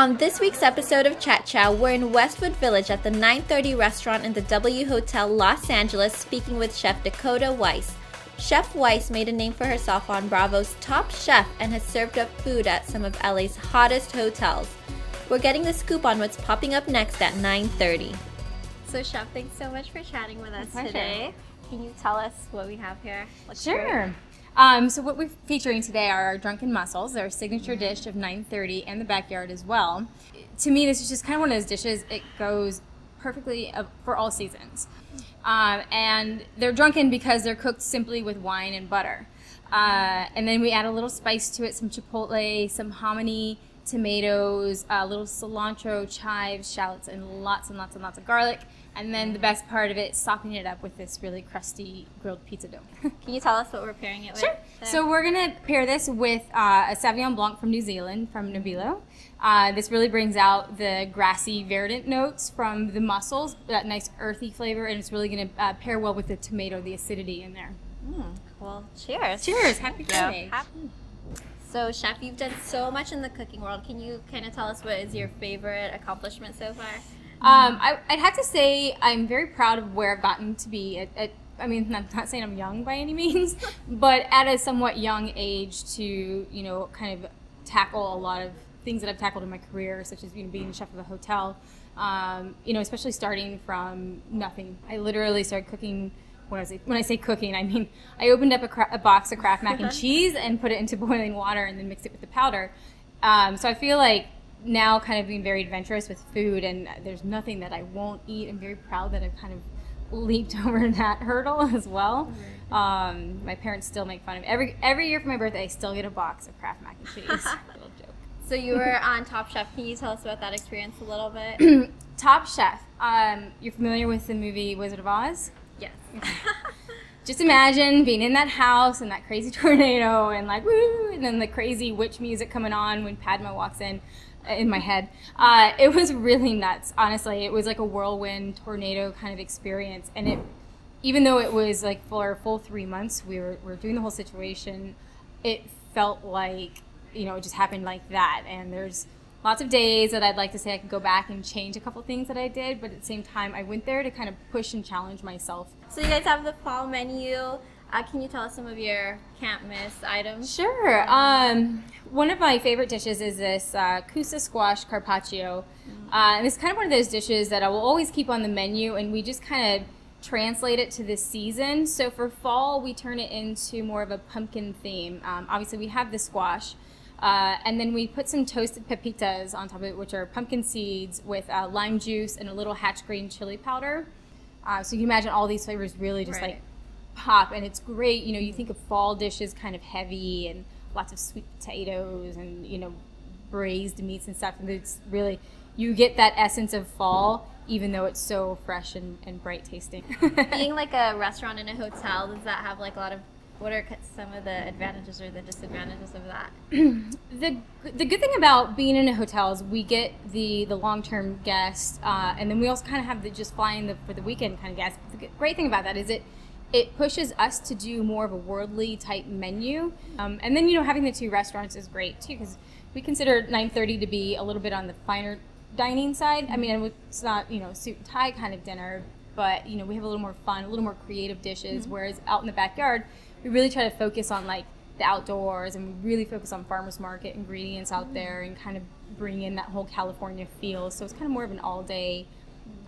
On this week's episode of Chat Chow, we're in Westwood Village at the 930 Restaurant in the W Hotel, Los Angeles, speaking with Chef Dakota Weiss. Chef Weiss made a name for herself on Bravo's Top Chef and has served up food at some of LA's hottest hotels. We're getting the scoop on what's popping up next at 9:30. So Chef, thanks so much for chatting with us today. Can you tell us what we have here? Sure. So what we're featuring today are our Drunken Mussels. They're a signature dish of 930 and the backyard as well. To me, this is just kind of one of those dishes, it goes perfectly for all seasons. And they're drunken because they're cooked simply with wine and butter. And then we add a little spice to it, some chipotle, some hominy, tomatoes, a little cilantro, chives, shallots, and lots of garlic. And then the best part of it, softening it up with this really crusty grilled pizza dough. Can you tell us what we're pairing it with? Sure. So we're going to pair this with a Sauvignon Blanc from New Zealand, from Nabilo. This really brings out the grassy, verdant notes from the mussels, that nice earthy flavor, and it's really going to pair well with the tomato, the acidity in there. Well, cheers. Cheers. Happy Friday. So, Chef, you've done so much in the cooking world. Can you kind of tell us what is your favorite accomplishment so far? I'd have to say I'm very proud of where I've gotten to be. I mean, I'm not saying I'm young by any means, but at a somewhat young age to, you know, kind of tackle a lot of things that I've tackled in my career, such as, you know, being the chef of a hotel, you know, especially starting from nothing. I literally started cooking. When I say cooking, I mean I opened up a box of Kraft Mac and Cheese and put it into boiling water and then mixed it with the powder. So I feel like now kind of being very adventurous with food, and there's nothing that I won't eat. I'm very proud that I've kind of leaped over that hurdle as well. My parents still make fun of me. Every year for my birthday, I still get a box of Kraft Mac and Cheese. Little joke. So you were on Top Chef. Can you tell us about that experience a little bit? Top Chef. You're familiar with the movie Wizard of Oz? Yes. Just imagine being in that house and that crazy tornado and like woo, and then the crazy witch music coming on when Padma walks in my head. It was really nuts, honestly. It was like a whirlwind tornado kind of experience, and even though it was like for a full 3 months we were doing the whole situation, it felt like, you know, it just happened like that. And there's lots of days that I'd like to say I could go back and change a couple things that I did, but at the same time I went there to kind of push and challenge myself. So you guys have the fall menu. Can you tell us some of your can't miss items? Sure. One of my favorite dishes is this Kusa squash Carpaccio. And it's kind of one of those dishes that I will always keep on the menu, and we just kind of translate it to this season. So for fall, we turn it into more of a pumpkin theme. Obviously, we have the squash. And then we put some toasted pepitas on top of it, which are pumpkin seeds with lime juice and a little hatch green chili powder. So you can imagine all these flavors really just like pop, and it's great. You know, you think of fall dishes kind of heavy and lots of sweet potatoes and, you know, braised meats and stuff, and it's really, you get that essence of fall even though it's so fresh and bright tasting. Being like a restaurant in a hotel, does that have like a lot of, what are some of the advantages or the disadvantages of that? The good thing about being in a hotel is we get the long-term guests, and then we also kind of have the just flying for the weekend kind of guests. The great thing about that is it pushes us to do more of a worldly type menu. And then, you know, having the two restaurants is great too, because we consider 930 to be a little bit on the finer dining side. I mean, it's not, you know, suit and tie kind of dinner, but, you know, we have a little more fun, a little more creative dishes, whereas out in the backyard, we really try to focus on like the outdoors, and we really focus on farmers market ingredients out there and kind of bring in that whole California feel. So it's kind of more of an all-day,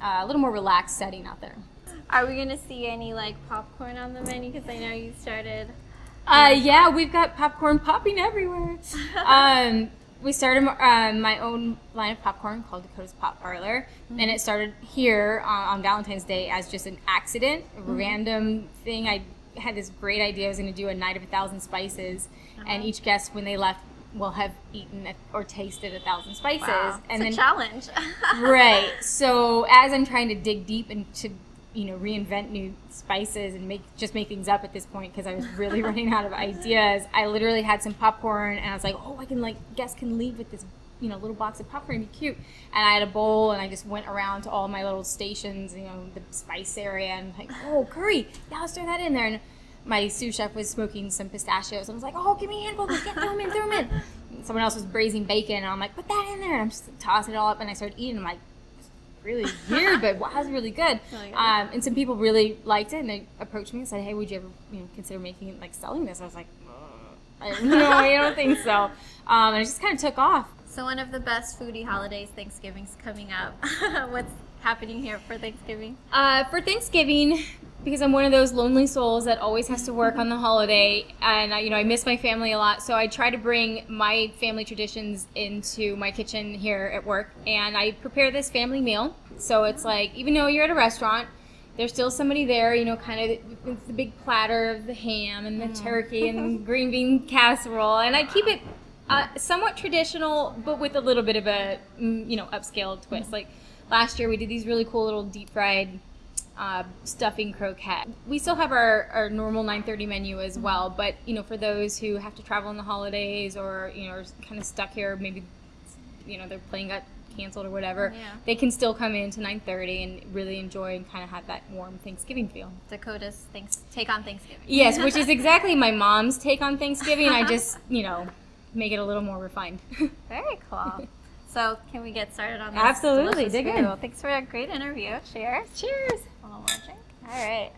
a little more relaxed setting out there. Are we going to see any like popcorn on the menu? Because I know you started. Yeah, we've got popcorn popping everywhere. We started my own line of popcorn called Dakota's Pop Parlor, and it started here on Valentine's Day as just an accident, a random thing. I had this great idea. I was going to do a night of 1,000 spices, and each guest, when they left, will have eaten or tasted 1,000 spices. Wow. And it's a challenge. Right. So as I'm trying to dig deep into, you know, reinvent new spices and make things up at this point, because I was really running out of ideas, I literally had some popcorn, and I was like, oh, I can, like, guests can leave with this, you know, little box of popcorn and be cute. And I had a bowl, and I just went around to all my little stations, you know, the spice area, and like, oh, curry, yeah, let's throw that in there. And my sous chef was smoking some pistachios. I was like, oh, give me a handful of this. Yeah, throw them in, throw them in. And someone else was braising bacon, and I'm like, put that in there. And I'm just tossing it all up, and I started eating. I'm like, really weird, but wow, it's really good. And some people really liked it, and they approached me and said, hey, would you ever consider making it, like, selling this? I was like, no, I don't think so. And it just kind of took off. So one of the best foodie holidays, Thanksgiving's coming up. What's happening here for Thanksgiving? For Thanksgiving, because I'm one of those lonely souls that always has to work on the holiday, and I miss my family a lot, so I try to bring my family traditions into my kitchen here at work, and I prepare this family meal. So it's like, even though you're at a restaurant, there's still somebody there, kind of with the big platter of the ham and the turkey and green bean casserole, and I keep it somewhat traditional, but with a little bit of a upscale twist. Like last year, we did these really cool little deep fried stuffing croquette. We still have our normal 9:30 menu as well, but for those who have to travel in the holidays or are kind of stuck here, maybe their plane got canceled or whatever, they can still come in to 9:30 and really enjoy and kind of have that warm Thanksgiving feel. Dakota's take on Thanksgiving. Yes, which is exactly my mom's take on Thanksgiving. I just make it a a little more refined. Very cool. So can we get started on this? Absolutely, dig in. Well, thanks for a great interview. Cheers. Cheers. A little more drink. All right.